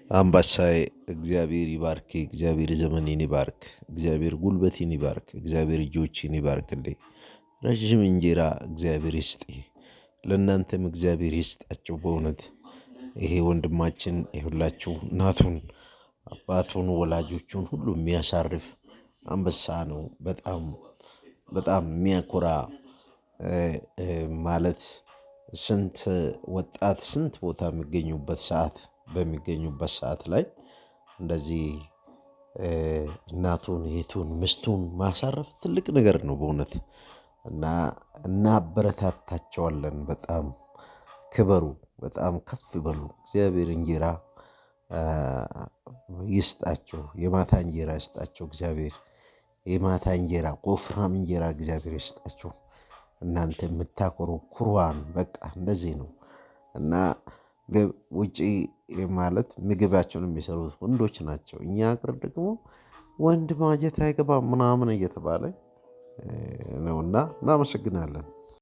አምባሳዬ እግዚአብሔር ይባርክ፣ እግዚአብሔር ዘመኔን ይባርክ፣ እግዚአብሔር ጉልበቴን ይባርክ፣ እግዚአብሔር እጆቼን ይባርክልኝ። ረዥም እንጀራ እግዚአብሔር ይስጥ፣ ለእናንተም እግዚአብሔር ይስጣቸው። በእውነት ይሄ ወንድማችን የሁላችሁ እናቱን አባቱን ወላጆቹን ሁሉ የሚያሳርፍ አንበሳ ነው። በጣም በጣም የሚያኮራ ማለት ስንት ወጣት ስንት ቦታ በሚገኙበት ሰዓት ላይ እንደዚህ እናቱን እህቱን ሚስቱን ማሳረፍ ትልቅ ነገር ነው በእውነት። እና እናበረታታቸዋለን። በጣም ክበሩ፣ በጣም ከፍ በሉ። እግዚአብሔር እንጀራ ይስጣቸው፣ የማታ እንጀራ ይስጣቸው። እግዚአብሔር የማታ እንጀራ ወፍራም እንጀራ እግዚአብሔር ይስጣቸው። እናንተ የምታኮሩ ኩሩዋን በቃ እንደዚህ ነው። እና ውጪ ማለት ምግባቸውን የሚሰሩት ወንዶች ናቸው። እኛ ሀገር ደግሞ ወንድ ማጀት አይገባም ምናምን እየተባለ ነውና እናመሰግናለን።